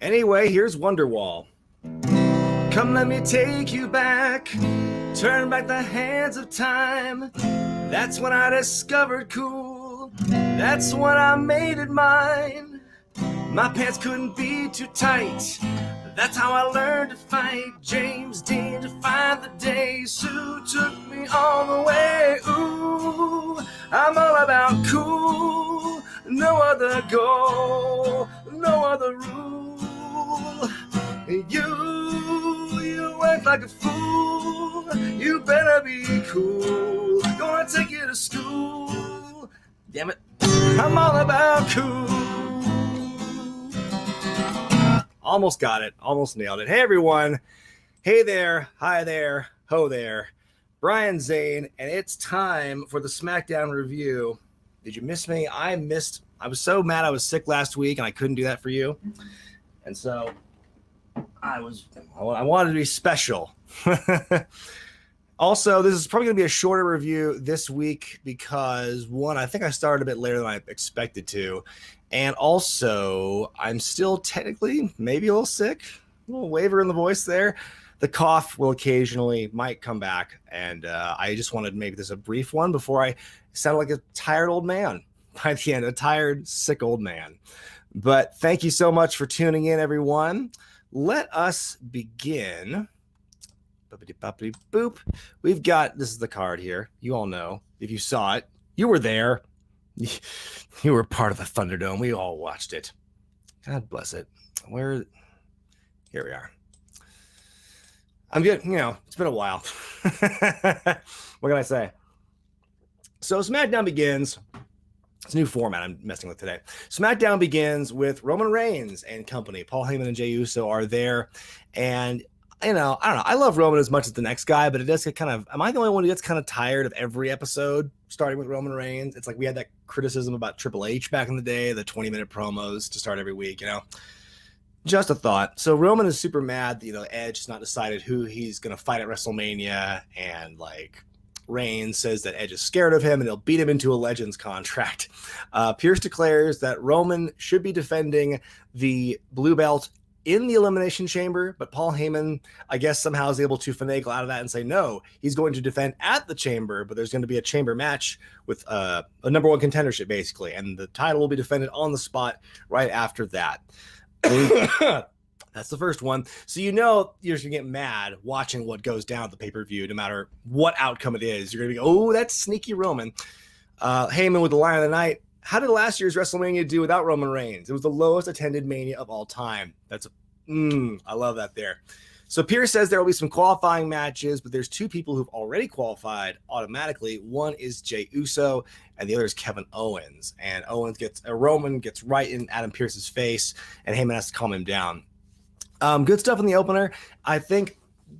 Anyway, here's Wonderwall. Come let me take you back, turn back the hands of time. That's when I discovered cool, that's when I made it mine. My pants couldn't be too tight, that's how I learned to fight. James Dean defined the day, Sue took me all the way. Ooh, I'm all about cool, no other goal, no other rule. You act like a fool, you better be cool. Gonna take you to school. Damn it, I'm all about cool. Almost got it, almost nailed it. Hey everyone, hey there, hi there, ho there. Bryan Zane, and it's time for the Smackdown review. Did you miss me? I was so mad I was sick last week and I couldn't do that for you. And so I wanted to be special. Also, this is probably going to be a shorter review this week because, one, I think I started a bit later than I expected to. And also, I'm still technically maybe a little sick, a little waver in the voice there. The cough will occasionally might come back. And I just wanted maybe this a brief one before I sound like a tired old man by the end, a tired, sick old man. But thank you so much for tuning in, everyone. Let us begin. Boop. We've got, this is the card here. You all know. If you saw it, you were there. You were part of the Thunderdome. We all watched it. God bless it. Here we are. I'm good. You know, it's been a while. What can I say? So Smackdown begins. It's a new format I'm messing with today. Smackdown begins with Roman Reigns and company. Paul Heyman and Jey Uso are there. And, you know, I don't know. I love Roman as much as the next guy, but it does get kind of, am I the only one who gets kind of tired of every episode starting with Roman Reigns? It's like we had that criticism about Triple H back in the day, the 20-minute promos to start every week, you know? Just a thought. So Roman is super mad that, you know, Edge has not decided who he's going to fight at WrestleMania, and like Reigns says that Edge is scared of him and he'll beat him into a Legends contract. Pierce declares that Roman should be defending the blue belt in the Elimination Chamber, but Paul Heyman, I guess, somehow is able to finagle out of that and say, no, he's going to defend at the Chamber, but there's going to be a Chamber match with a number one contendership, basically, and the title will be defended on the spot right after that. That's the first one. So you know you're going to get mad watching what goes down at the pay-per-view, no matter what outcome it is. You're going to be, oh, that's sneaky Roman. Heyman with the line of the night. How did last year's WrestleMania do without Roman Reigns? It was the lowest attended Mania of all time. I love that there. So Pierce says there will be some qualifying matches, but there's two people who've already qualified automatically. One is Jey Uso, and the other is Kevin Owens. And Roman gets right in Adam Pearce's face, and Heyman has to calm him down. Good stuff in the opener. I think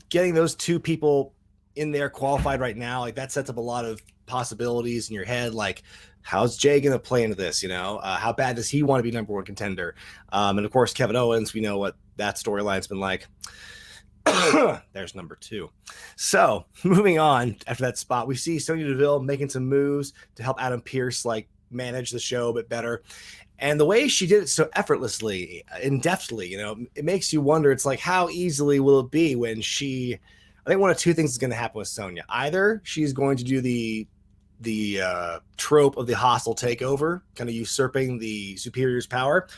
getting those two people in there qualified right now, like that sets up a lot of possibilities in your head. Like, how's Jay going to play into this? You know, how bad does he want to be number one contender? And of course, Kevin Owens, we know what that storyline's been like. There's number two. So moving on after that spot, we see Sonya Deville making some moves to help Adam Pearce like manage the show a bit better. And the way she did it so effortlessly and deftly, you know, it makes you wonder, it's like, how easily will it be when I think one of two things is going to happen with Sonya. Either she's going to do the trope of the hostile takeover, kind of usurping the superior's power,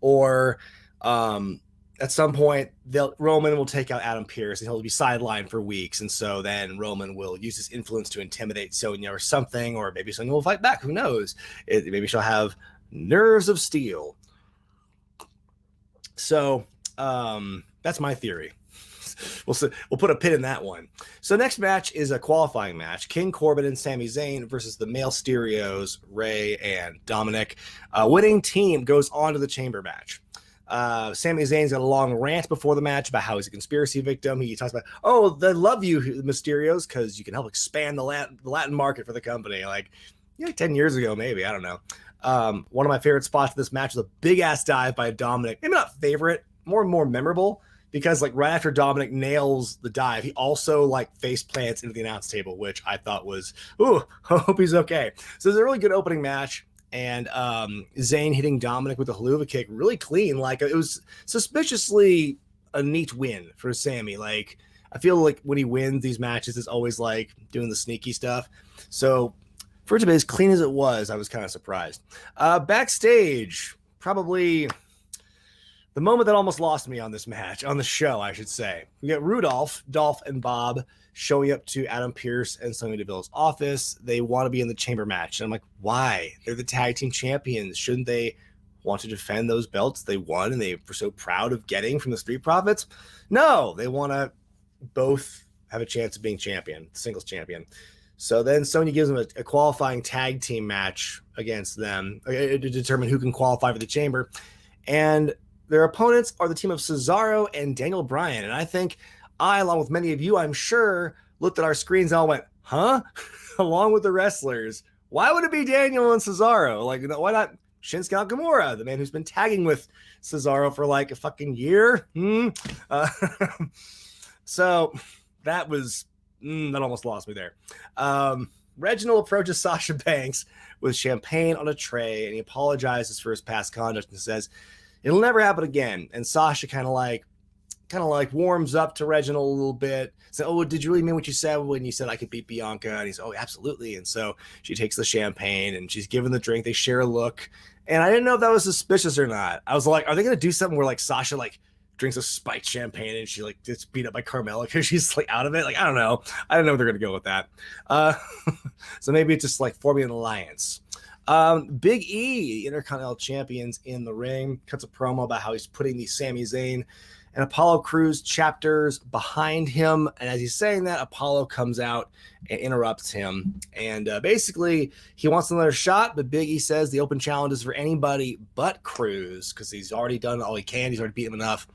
or at some point Roman will take out Adam Pearce and he'll be sidelined for weeks, and so then Roman will use his influence to intimidate Sonya or something, or maybe Sonya will fight back. Who knows? Maybe she'll have nerves of steel. So that's my theory. We'll put a pin in that one. So next match is a qualifying match. King Corbin and Sami Zayn versus the male Stereos, Ray and Dominic. Winning team goes on to the chamber match. Sami Zayn's got a long rant before the match about how he's a conspiracy victim. He talks about, oh, they love you, Mysterios, because you can help expand the Latin market for the company. Like, 10 years ago, maybe. I don't know. One of my favorite spots of this match was a big-ass dive by Dominic. Maybe not favorite, more and more memorable, because like right after Dominic nails the dive, he also like face plants into the announce table, which I thought was, ooh, I hope he's okay. So it's a really good opening match. and Zayn hitting Dominic with a haluva kick really clean. Like, it was suspiciously a neat win for Sammy. Like, I feel like when he wins these matches, it's always like doing the sneaky stuff. So for it to be as clean as it was, I was kind of surprised. Backstage, probably the moment that almost lost me on this match, on the show, I should say. We get Rudolph, Dolph, and Bob showing up to Adam Pearce and Sonya Deville's office. They want to be in the chamber match. And I'm like, why? They're the tag team champions. Shouldn't they want to defend those belts they won and they were so proud of getting from the Street Profits? No, they want to both have a chance of being champion, singles champion. So then Sonya gives them a qualifying tag team match against them to determine who can qualify for the chamber. And their opponents are the team of Cesaro and Daniel Bryan. And I think I, along with many of you, I'm sure, looked at our screens and all went, huh? Along with the wrestlers. Why would it be Daniel and Cesaro? Like, why not Shinsuke Nakamura, the man who's been tagging with Cesaro for like a fucking year? So that was, that almost lost me there. Reginald approaches Sasha Banks with champagne on a tray, and he apologizes for his past conduct and says, it'll never happen again. And Sasha kind of like warms up to Reginald a little bit. Said, oh, did you really mean what you said when you said I could beat Bianca? And he's, oh, absolutely. And so she takes the champagne and she's given the drink. They share a look. And I didn't know if that was suspicious or not. I was like, are they going to do something where like Sasha like drinks a spiked champagne and she like gets beat up by Carmella because she's like out of it? Like, I don't know. I don't know if they're going to go with that. So maybe it's just like forming an alliance. Big E, Intercontinental Champions, in the ring, cuts a promo about how he's putting the Sami Zayn and Apollo Crews chapters behind him. And as he's saying that, Apollo comes out and interrupts him. And basically, he wants another shot, but Big E says the open challenge is for anybody but Crews because he's already done all he can. He's already beat him enough.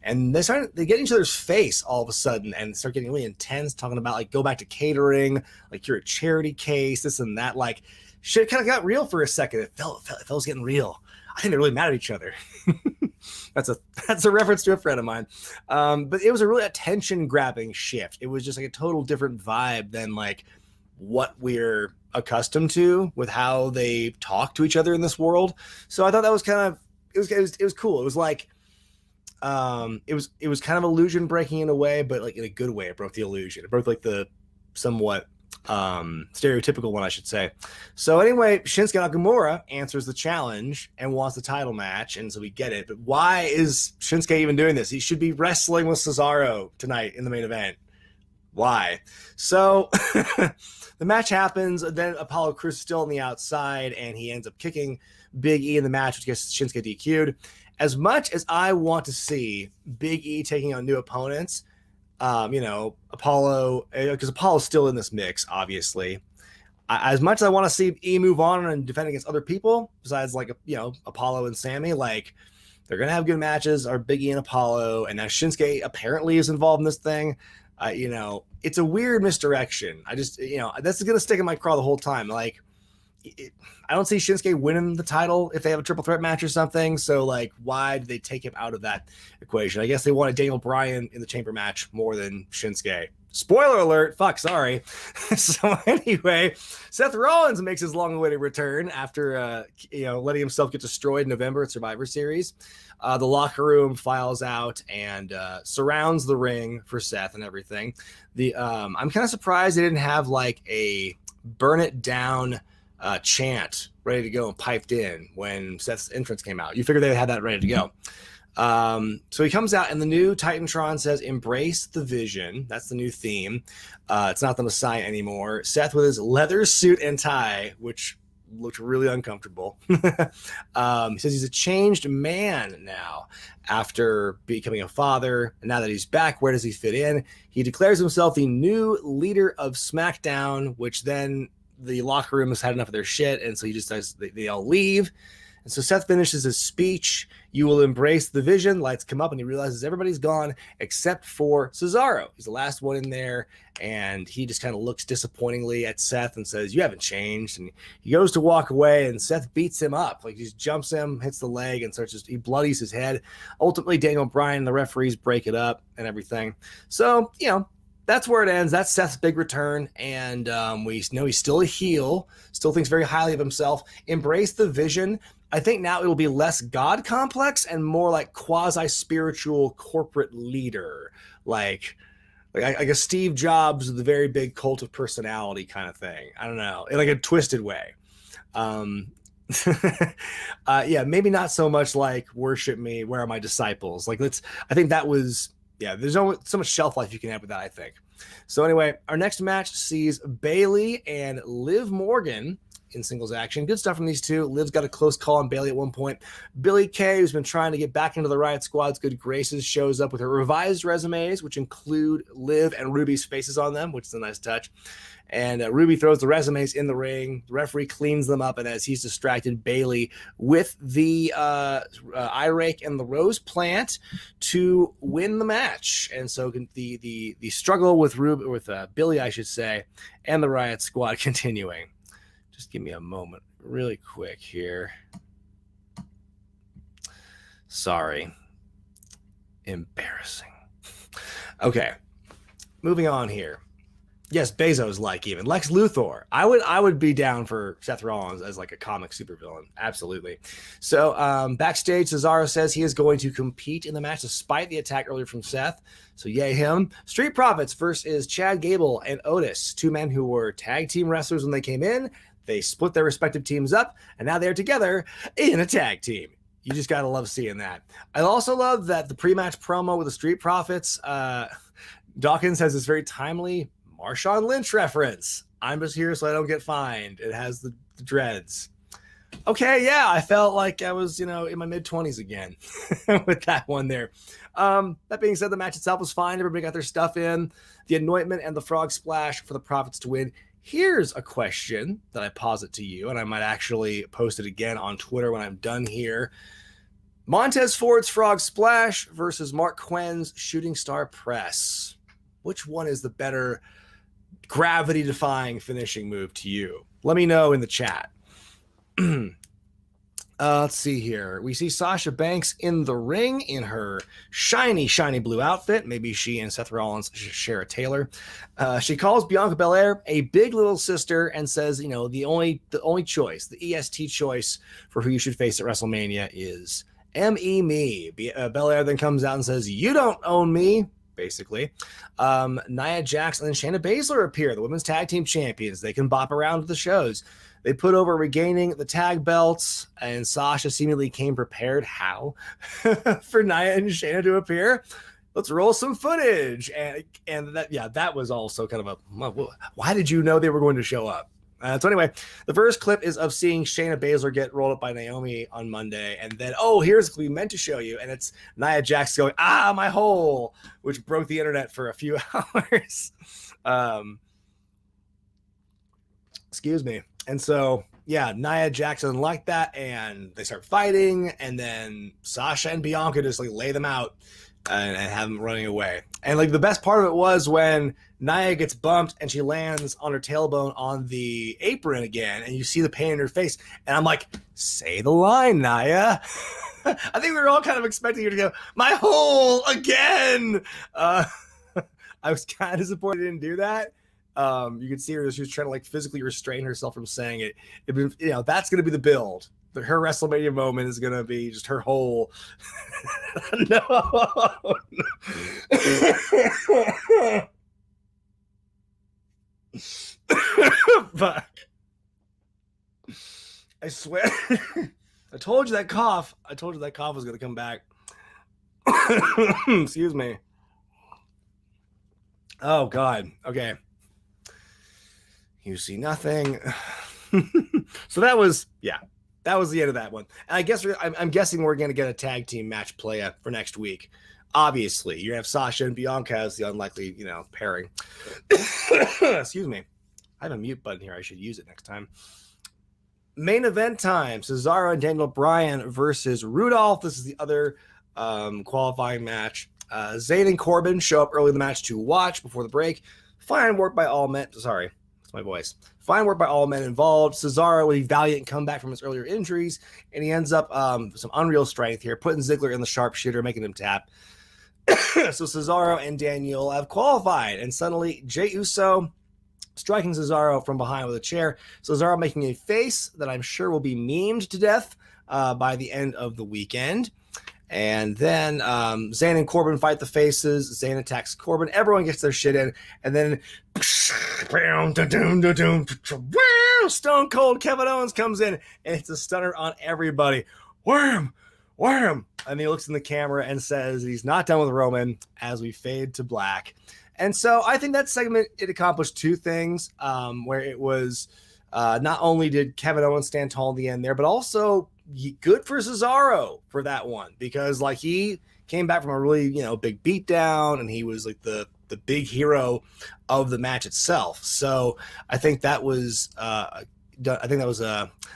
And they get in each other's face all of a sudden and start getting really intense, talking about like, go back to catering, like you're a charity case, this and that. Like, shit kind of got real for a second. It felt getting real. I think they're really mad at each other. That's a reference to a friend of mine. But it was a really attention-grabbing shift. It was just like a total different vibe than like what we're accustomed to with how they talk to each other in this world. So I thought that was kind of it was cool. It was like it was kind of illusion breaking in a way, but like in a good way. It broke the illusion. It broke like the somewhat stereotypical one, I should say. So anyway, Shinsuke Nakamura answers the challenge and wants the title match, and so we get it. But why is Shinsuke even doing this? He should be wrestling with Cesaro tonight in the main event. Why? So the match happens, then Apollo Crews is still on the outside, and he ends up kicking Big E in the match, which gets Shinsuke DQ'd. As much as I want to see Big E taking on new opponents, Apollo, because Apollo's still in this mix, obviously. As much as I want to see E move on and defend against other people, besides like, Apollo and Sammy, like they're going to have good matches, are Big E and Apollo, and now Shinsuke apparently is involved in this thing. It's a weird misdirection. I just, that's going to stick in my craw the whole time. Like, I don't see Shinsuke winning the title if they have a triple threat match or something. So, like, why did they take him out of that equation? I guess they wanted Daniel Bryan in the chamber match more than Shinsuke. Spoiler alert. Fuck, sorry. So, anyway, Seth Rollins makes his long-awaited return after, letting himself get destroyed in November at Survivor Series. The locker room files out and surrounds the ring for Seth and everything. I'm kind of surprised they didn't have, like, a burn it down chant ready to go and piped in when Seth's entrance came out. You figure they had that ready to go. So he comes out and the new Titantron says, embrace the vision. That's the new theme. It's not the Messiah anymore. Seth with his leather suit and tie, which looked really uncomfortable. He says he's a changed man now after becoming a father. And now that he's back, where does he fit in? He declares himself the new leader of SmackDown, which then the locker room has had enough of their shit, and so he just says they all leave. And so Seth finishes his speech. You will embrace the vision. Lights come up, and he realizes everybody's gone except for Cesaro. He's the last one in there, and he just kind of looks disappointingly at Seth and says, you haven't changed. And he goes to walk away, and Seth beats him up. Like, he just jumps him, hits the leg, and he bloodies his head. Ultimately, Daniel Bryan and the referees break it up and everything. So, that's where it ends. That's Seth's big return, and we know he's still a heel, still thinks very highly of himself. Embrace the vision. I think now it'll be less God complex and more like quasi-spiritual corporate leader, like I guess Steve Jobs with the very big cult of personality kind of thing. I don't know, in like a twisted way. Yeah, maybe not so much like worship me, where are my disciples? Like I think that was, yeah, there's so much shelf life you can have with that, I think. So anyway, our next match sees Bayley and Liv Morgan in singles action. Good stuff from these two. Liv's got a close call on Bayley at one point. Billie Kay, who's been trying to get back into the Riot Squad's good graces, shows up with her revised resumes, which include Liv and Ruby's faces on them, which is a nice touch. And Ruby throws the resumes in the ring. The referee cleans them up, and as he's distracted, Bayley with the eye rake and the rose plant to win the match. And so the struggle with Billie, I should say, and the Riot Squad continuing. Just give me a moment really quick here. Sorry. Embarrassing. Okay. Moving on here. Yes, Bezos like even. Lex Luthor. I would be down for Seth Rollins as like a comic supervillain. Absolutely. So backstage, Cesaro says he is going to compete in the match despite the attack earlier from Seth. So yay him. Street Profits versus Chad Gable and Otis. Two men who were tag team wrestlers when they came in. They split their respective teams up, and now they're together in a tag team. You just got to love seeing that. I also love that the pre-match promo with the Street Profits, Dawkins has this very timely Marshawn Lynch reference. I'm just here so I don't get fined. It has the dreads. Okay, yeah, I felt like I was, in my mid-20s again with that one there. That being said, the match itself was fine. Everybody got their stuff in. The anointment and the frog splash for the Profits to win. Here's a question that I posit to you, and I might actually post it again on Twitter when I'm done here. Montez Ford's frog splash versus Mark Quenn's shooting star press. Which one is the better gravity-defying finishing move to you? Let me know in the chat. Let's see here. We see Sasha Banks in the ring in her shiny, shiny blue outfit. Maybe she and Seth Rollins share a tailor. She calls Bianca Belair a big little sister and says, the only choice, the EST choice for who you should face at WrestleMania is me. Belair then comes out and says, you don't own me, basically. Nia Jax and Shayna Baszler appear, the women's tag team champions. They can bop around to the shows. They put over regaining the tag belts, and Sasha seemingly came prepared. How? For Nia and Shayna to appear. Let's roll some footage. And that was also kind of why did you know they were going to show up? So anyway, the first clip is of seeing Shayna Baszler get rolled up by Naomi on Monday. And then, here's what we meant to show you. And it's Nia Jax going, my hole, which broke the internet for a few hours. Excuse me. And so, Nia Jax doesn't like that. And they start fighting. And then Sasha and Bianca just lay them out and have them running away. And the best part of it was when Nia gets bumped and she lands on her tailbone on the apron again, and you see the pain in her face. And I'm like, say the line, Nia. I think we were all kind of expecting her to go, my hole again. I was kind of disappointed she didn't do that. You could see her, she was trying to physically restrain herself from saying it. That's going to be the build. Her WrestleMania moment is going to be just her whole. No. Fuck. I swear. I told you that cough was going to come back. Excuse me. Oh, God. Okay. You see nothing. So that was the end of that one. And I guess I'm guessing we're going to get a tag team match play for next week. Obviously, you're going to have Sasha and Bianca as the unlikely, pairing. Excuse me. I have a mute button here. I should use it next time. Main event time. Cesaro and Daniel Bryan versus Rudolph. This is the other qualifying match. Zayn and Corbin show up early in the match to watch before the break. Fine work by all men. Sorry, that's my voice. Fine work by all men involved. Cesaro with a valiant comeback from his earlier injuries, and he ends up some unreal strength here, putting Ziggler in the sharpshooter, making him tap. So Cesaro and Daniel have qualified, and suddenly Jey Uso striking Cesaro from behind with a chair. Cesaro making a face that I'm sure will be memed to death by the end of the weekend. And then Zayn and Corbin fight the faces. Zayn attacks Corbin. Everyone gets their shit in. And then Stone Cold Kevin Owens comes in and it's a stunner on everybody. Wham! Wham! And he looks in the camera and says he's not done with Roman as we fade to black. And so I think that segment, it accomplished two things, where it was not only did Kevin Owens stand tall in the end there, but also good for Cesaro for that one, because like he came back from a really, big beatdown, and he was like the big hero of the match itself. So I think that was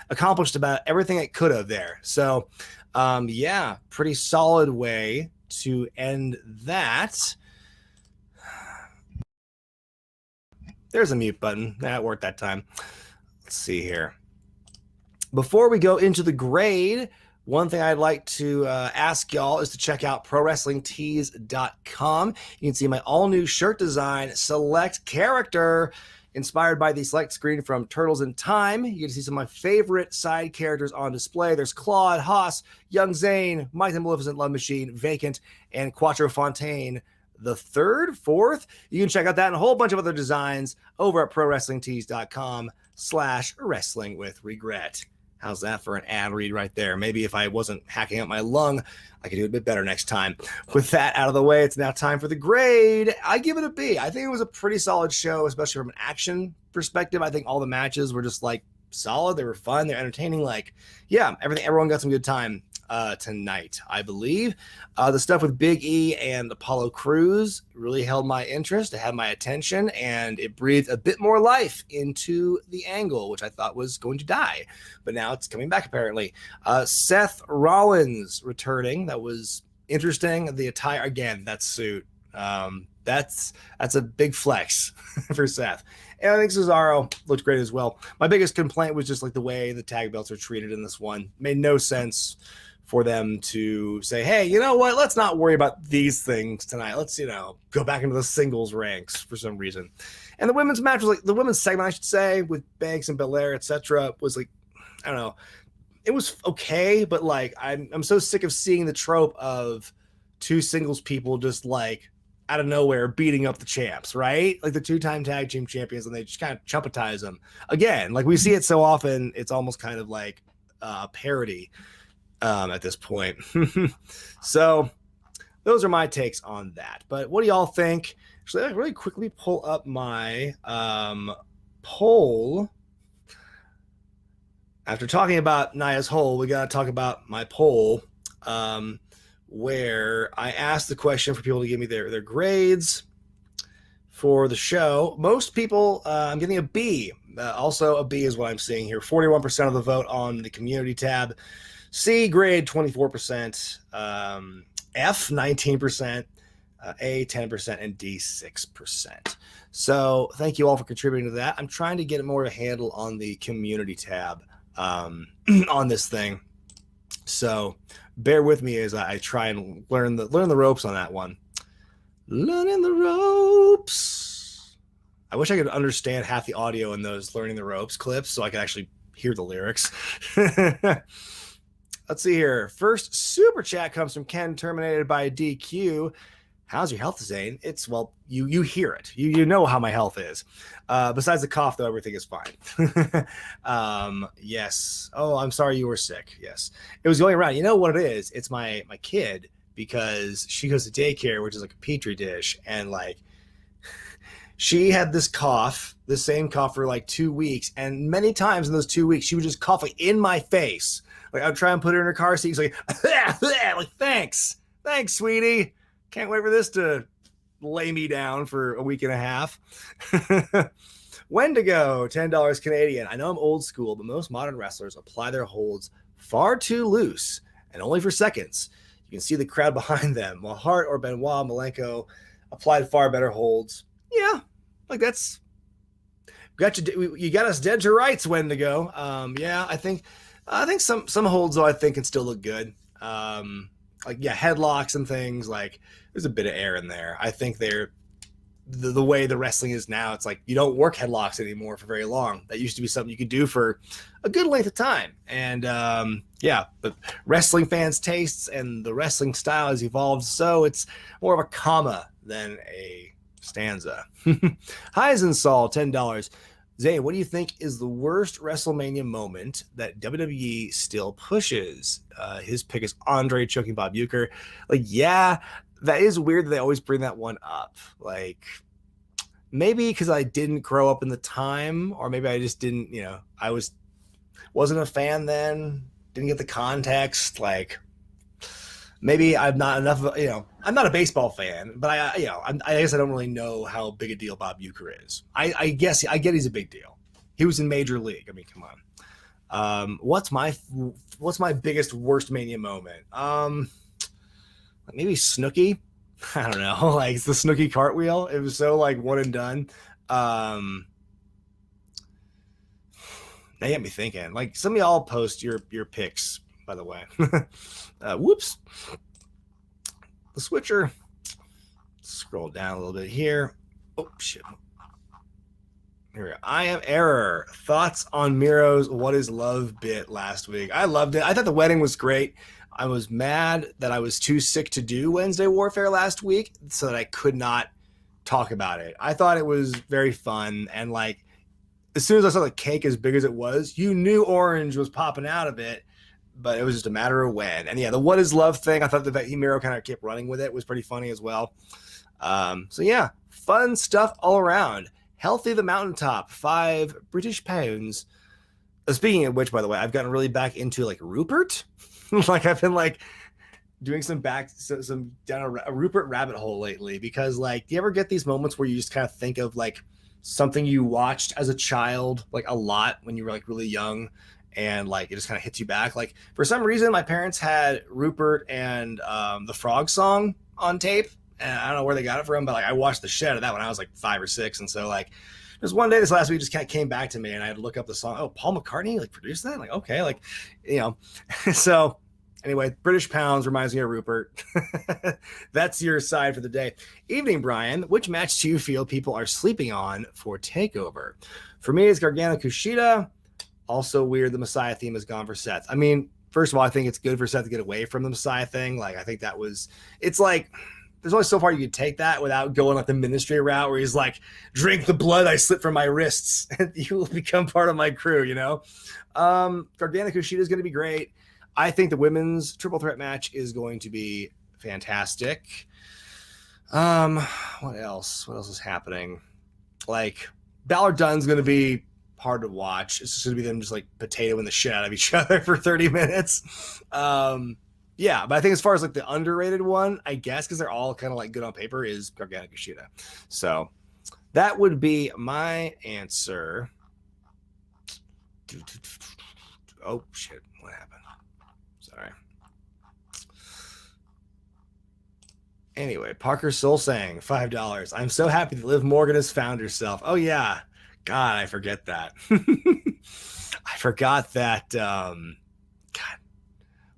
accomplished about everything it could have there. So yeah, pretty solid way to end that. There's a mute button. That worked that time. Let's see here. Before we go into the grade, one thing I'd like to ask y'all is to check out ProWrestlingTees.com. You can see my all-new shirt design, Select Character, inspired by the select screen from Turtles in Time. You can see some of my favorite side characters on display. There's Claude, Haas, Young Zane, Mike the Maleficent, Love Machine, Vacant, and Quattro Fontaine the third, fourth. You can check out that and a whole bunch of other designs over at ProWrestlingTees.com/wrestlingwithregret. How's that for an ad read right there? Maybe if I wasn't hacking up my lung, I could do it a bit better next time. With that out of the way, it's now time for the grade. I give it a B. I think it was a pretty solid show, especially from an action perspective. I think all the matches were just like solid. They were fun. They're entertaining. Like, yeah, everyone got some good time tonight, I believe. The stuff with Big E and Apollo Crews really held my interest. It had my attention, and it breathed a bit more life into the angle, which I thought was going to die, but now it's coming back apparently. Seth Rollins returning. That was interesting. The attire, again, that suit. That's a big flex for Seth. And I think Cesaro looked great as well. My biggest complaint was just like the way the tag belts are treated in this one. Made no sense for them to say, hey, you know what? Let's not worry about these things tonight. Let's, go back into the singles ranks for some reason. And the women's match was like, the women's segment, I should say, with Banks and Belair, etc., was like, I don't know. It was okay, but like, I'm so sick of seeing the trope of two singles people just like out of nowhere beating up the champs, right? Like the two-time tag team champions, and they just kind of chumpatize them. Again, like we see it so often, it's almost kind of like a parody at this point. So those are my takes on that. But what do y'all think? Actually, I really quickly pull up my poll. After talking about Nia's hole, we got to talk about my poll, where I asked the question for people to give me their grades for the show. Most people, I'm getting a B. Also a B is what I'm seeing here. 41% of the vote on the community tab. C grade 24%, F 19%, A 10%, and D 6%. So thank you all for contributing to that. I'm trying to get more of a handle on the community tab on this thing. So bear with me as I try and learn the ropes on that one. Learning the ropes. I wish I could understand half the audio in those learning the ropes clips so I could actually hear the lyrics. Let's see here. First super chat comes from Ken, terminated by DQ. How's your health, Zane? It's, well, you hear it. You know how my health is. Besides the cough, though, everything is fine. Yes. Oh, I'm sorry you were sick. Yes. It was going around. You know what it is? It's my kid, because she goes to daycare, which is like a petri dish, and like she had this same cough for like 2 weeks, and many times in those 2 weeks, she would just cough like in my face. Like I'd try and put her in her car seat. She's like, like, thanks, sweetie. Can't wait for this to lay me down for a week and a half. Wendigo, $10 Canadian. I know I'm old school, but most modern wrestlers apply their holds far too loose and only for seconds. You can see the crowd behind them. While Hart or Benoit Malenko applied far better holds. Yeah, like that's you got us dead to rights, Wendigo. Yeah, I think some holds though I think can still look good. like, yeah, headlocks and things. Like, there's a bit of air in there. I think they're the way the wrestling is now. It's like you don't work headlocks anymore for very long. That used to be something you could do for a good length of time. And yeah, but wrestling fans' tastes and the wrestling style has evolved, so it's more of a comma than a stanza. Heisensall, $10. Zane, what do you think is the worst WrestleMania moment that WWE still pushes? His pick is Andre choking Bob Uecker. Like, yeah, that is weird that they always bring that one up. Like, maybe because I didn't grow up in the time, or maybe I just didn't, I wasn't a fan then, didn't get the context. Like, maybe I'm not enough of, I'm not a baseball fan, but I guess I don't really know how big a deal Bob Uecker is. I guess I get he's a big deal. He was in Major League. I mean, come on. What's my biggest worst Mania moment? Maybe Snooki. I don't know. Like, it's the Snooki cartwheel. It was so like one and done. They got me thinking. Like, some of y'all post your picks, by the way. Whoops. The switcher. Scroll down a little bit here. Oh, shit. Here we go. I am Error. Thoughts on Miro's What is Love bit last week? I loved it. I thought the wedding was great. I was mad that I was too sick to do Wednesday Warfare last week, so that I could not talk about it. I thought it was very fun, and like, as soon as I saw the cake as big as it was, you knew orange was popping out of it, but it was just a matter of when. And yeah, the What is Love thing, I thought that Miro kind of kept running with it. It was pretty funny as well. So yeah, fun stuff all around. Healthy the Mountaintop, 5 British pounds. Speaking of which, by the way, I've gotten really back into like Rupert. Like, I've been like doing some down a Rupert rabbit hole lately, because like, do you ever get these moments where you just kind of think of like something you watched as a child, like a lot when you were like really young, and like it just kind of hits you back? Like, for some reason, my parents had Rupert and the Frog song on tape, and I don't know where they got it from, but like, I watched the shit out of that when I was like 5 or 6, and so like, just one day this last week just kind of came back to me, and I had to look up the song. Oh, Paul McCartney like produced that? Like, okay, like, So anyway, British pounds reminds me of Rupert. That's your side for the day. Evening, Brian. Which match do you feel people are sleeping on for TakeOver? For me, it's Gargano Kushida. Also weird the Messiah theme is gone for Seth. I mean, first of all, I think it's good for Seth to get away from the Messiah thing. Like, I think it's like, there's only so far you could take that without going like the ministry route, where he's like, drink the blood I slit from my wrists and you will become part of my crew, Gargano Kushida is going to be great. I think the women's triple threat match is going to be fantastic. What else is happening? Like, Balor Dunn's going to be hard to watch. It's just going to be them just like potatoing the shit out of each other for 30 minutes. Yeah, but I think as far as like the underrated one, I guess, because they're all kind of like good on paper, is Gargano Kushida. So that would be my answer. Oh, shit. What happened? Sorry. Anyway, Parker Soul saying $5. I'm so happy that Liv Morgan has found herself. Oh, yeah. God, I forget that. I forgot that. God.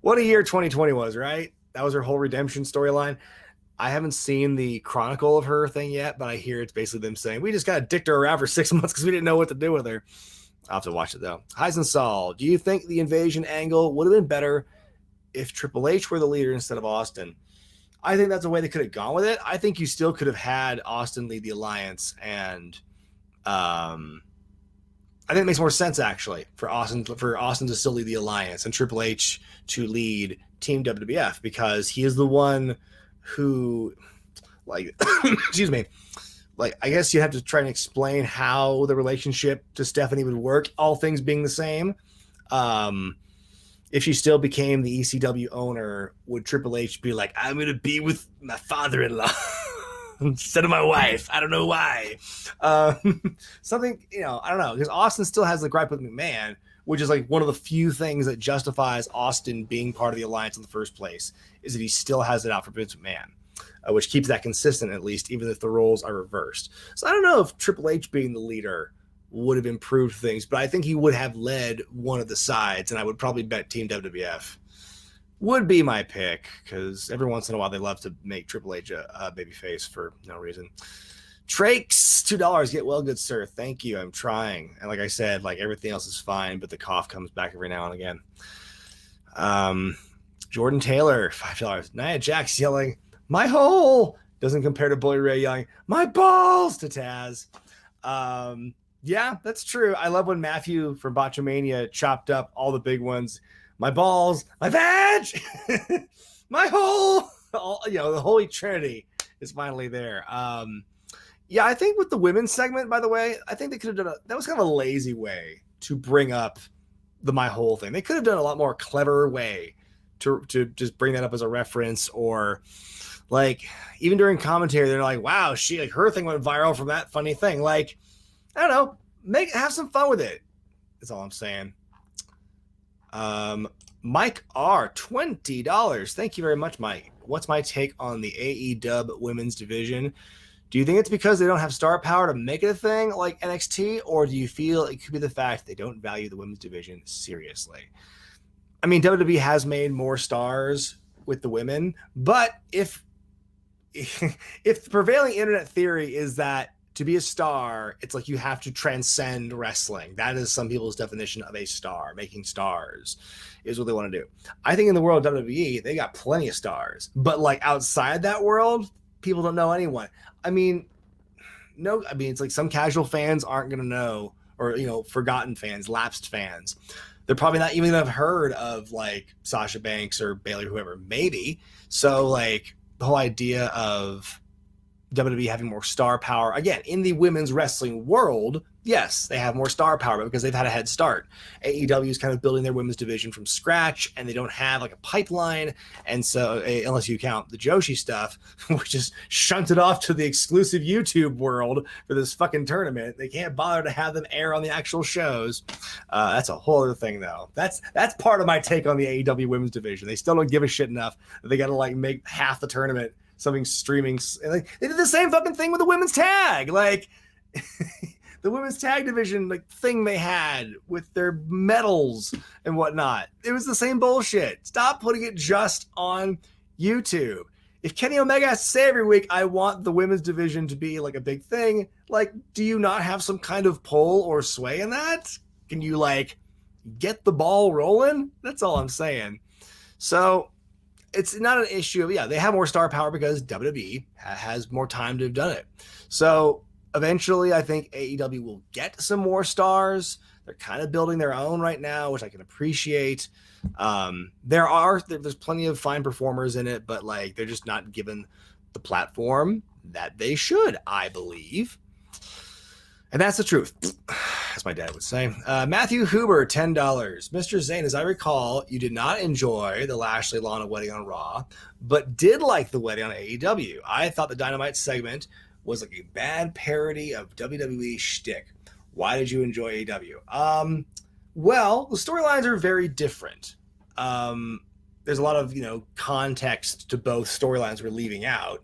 What a year 2020 was, right? That was her whole redemption storyline. I haven't seen the chronicle of her thing yet, but I hear it's basically them saying, we just got to dicked her around for 6 months because we didn't know what to do with her. I'll have to watch it, though. Heisensall, do you think the invasion angle would have been better if Triple H were the leader instead of Austin? I think that's the way they could have gone with it. I think you still could have had Austin lead the alliance, and I think it makes more sense, actually, for Austin to still lead the alliance and Triple H to lead Team WWF, because he is the one who, like, excuse me, like, I guess you have to try and explain how the relationship to Stephanie would work, all things being the same. If she still became the ECW owner, would Triple H be like, I'm going to be with my father-in-law instead of my wife? I don't know why. Something, I don't know, because Austin still has the gripe with McMahon, which is like one of the few things that justifies Austin being part of the alliance in the first place, is that he still has it out for Vince McMahon, which keeps that consistent, at least, even if the roles are reversed. So I don't know if Triple H being the leader would have improved things, but I think he would have led one of the sides, and I would probably bet Team WWF. would be my pick, because every once in a while they love to make Triple H a babyface for no reason. Trakes, $2. Get well, good sir. Thank you. I'm trying. And like I said, like everything else is fine, but the cough comes back every now and again. Jordan Taylor, $5. Nia Jax yelling, my hole, doesn't compare to Bully Ray yelling, my balls, to Taz. Yeah, that's true. I love when Matthew from Botchamania chopped up all the big ones. My balls, my vag, my hole, the Holy Trinity is finally there. Yeah, I think with the women's segment, by the way, I think they could have done that was kind of a lazy way to bring up the my whole thing. They could have done a lot more clever way to just bring that up as a reference, or like even during commentary, they're like, wow, her thing went viral from that funny thing. Like, I don't know, have some fun with it. That's all I'm saying. Mike R, $20. Thank you very much, Mike. What's my take on the AEW women's division? Do you think it's because they don't have star power to make it a thing like NXT, or do you feel it could be the fact they don't value the women's division seriously? I mean, WWE has made more stars with the women, but if the prevailing internet theory is that to be a star, it's like you have to transcend wrestling. That is some people's definition of a star. Making stars is what they want to do. I think in the world of WWE, they got plenty of stars, but like outside that world, people don't know anyone. It's like some casual fans aren't going to know, or, forgotten fans, lapsed fans. They're probably not even going to have heard of like Sasha Banks or Bayley, or whoever, maybe. So like the whole idea of WWE having more star power, again, in the women's wrestling world, yes, they have more star power because they've had a head start. AEW is kind of building their women's division from scratch, and they don't have like a pipeline. And so, unless you count the Joshi stuff, which is shunted off to the exclusive YouTube world for this fucking tournament, they can't bother to have them air on the actual shows. That's a whole other thing, though. That's part of my take on the AEW women's division. They still don't give a shit enough that they got to like make half the tournament something streaming. Like they did the same fucking thing with the women's tag, like the women's tag division, like thing they had with their medals and whatnot. It was the same bullshit. Stop putting it just on YouTube. If Kenny Omega has to say every week, I want the women's division to be like a big thing, like, do you not have some kind of pull or sway in that? Can you like get the ball rolling? That's all I'm saying. So it's not an issue of, they have more star power because WWE has more time to have done it. So eventually I think AEW will get some more stars. They're kind of building their own right now, which I can appreciate. There's plenty of fine performers in it, but like they're just not given the platform that they should, I believe. And that's the truth, as my dad would say. Matthew Huber, $10. Mr. Zane, as I recall, you did not enjoy the Lashley-Lana wedding on Raw, but did like the wedding on AEW. I thought the Dynamite segment was like a bad parody of WWE shtick. Why did you enjoy AEW? Well, the storylines are very different. There's a lot of, context to both storylines we're leaving out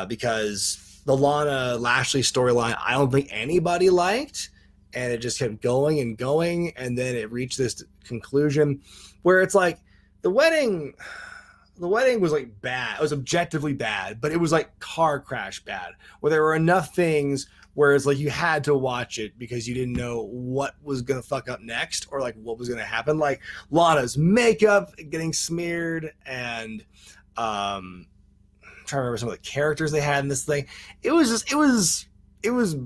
because the Lana Lashley storyline, I don't think anybody liked, and it just kept going and going, and then it reached this conclusion where it's like the wedding was like bad. It was objectively bad, but it was like car crash bad, where there were enough things where it's like you had to watch it because you didn't know what was going to fuck up next or like what was going to happen. Like Lana's makeup getting smeared, and I'm trying to remember some of the characters they had in this thing. It was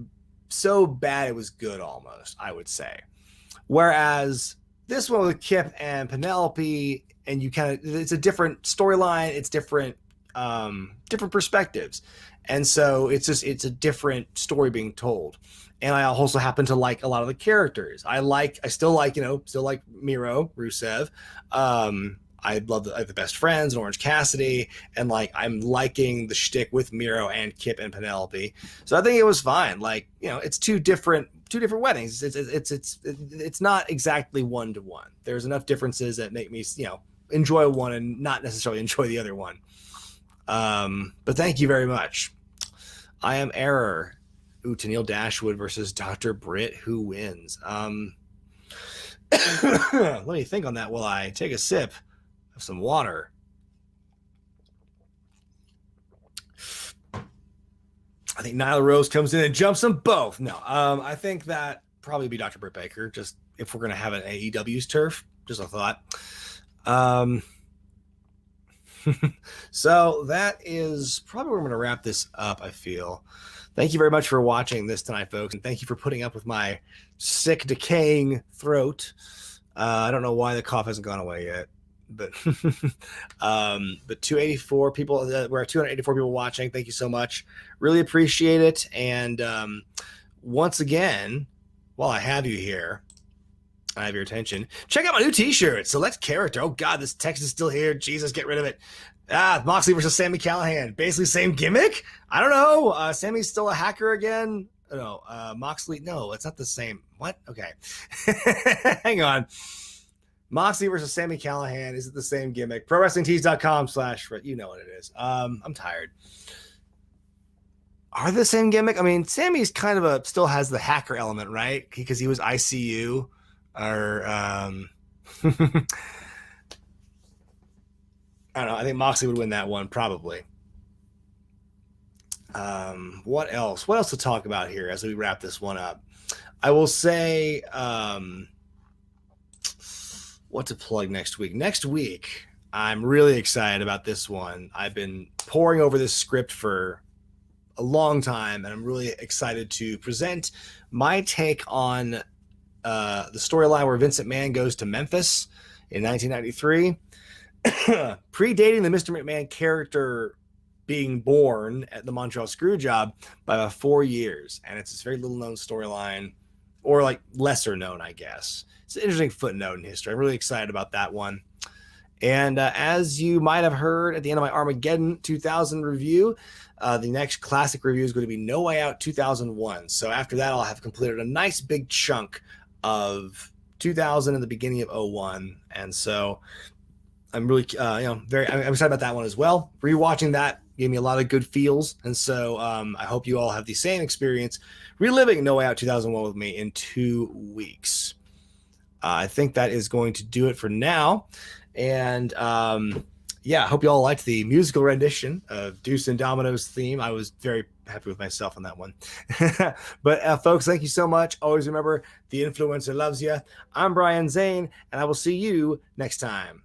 so bad it was good almost, I would say. Whereas this one with Kip and Penelope, and it's a different storyline, it's different perspectives. And so it's a different story being told. And I also happen to like a lot of the characters. I still like Miro, Rusev. I love the best friends and Orange Cassidy, and like I'm liking the shtick with Miro and Kip and Penelope. So I think it was fine. Like, it's two different weddings. It's not exactly 1-1. There's enough differences that make me enjoy one and not necessarily enjoy the other one. But thank you very much. I am Error. Tenille Dashwood versus Dr. Britt. Who wins? Let me think on that while I take a sip Have some water. I think Nyla Rose comes in and jumps them both. No, I think that probably be Dr. Britt Baker, just if we're going to have an AEW's turf. Just a thought. So that is probably where I'm going to wrap this up, I feel. Thank you very much for watching this tonight, folks, and thank you for putting up with my sick, decaying throat. I don't know why the cough hasn't gone away yet, but 284 people, we're at 284 people watching. Thank you so much. Really appreciate it. And once again, while I have you here, I have your attention. Check out my new t-shirt, Select Character. Oh God, this text is still here. Jesus, get rid of it. Moxley versus Sami Callihan. Basically same gimmick? I don't know. Sami's still a hacker again. No, Moxley. No, it's not the same. What? Okay. Hang on. Moxley versus Sami Callihan. Is it the same gimmick? ProWrestlingTees.com/ you know what it is. I'm tired. Are they the same gimmick? I mean, Sami's kind of still has the hacker element, right? Because he was ICU. Or I don't know. I think Moxley would win that one probably. What else? What else to talk about here as we wrap this one up? I will say what to plug next week. Next week, I'm really excited about this one. I've been poring over this script for a long time, and I'm really excited to present my take on the storyline where Vince McMahon goes to Memphis in 1993, predating the Mr. McMahon character being born at the Montreal Screwjob by about 4 years. And it's this very little known storyline, or like lesser known, I guess. It's an interesting footnote in history. I'm really excited about that one. And as you might have heard at the end of my Armageddon 2000 review, the next classic review is going to be No Way Out 2001. So after that, I'll have completed a nice big chunk of 2000 and the beginning of 01. And so I'm really, I'm excited about that one as well. Rewatching that gave me a lot of good feels. And so I hope you all have the same experience reliving No Way Out 2001 with me in 2 weeks. I think that is going to do it for now. And I hope you all liked the musical rendition of Deuce and Domino's theme. I was very happy with myself on that one. But folks, thank you so much. Always remember, the influencer loves you. I'm Bryan Zane, and I will see you next time.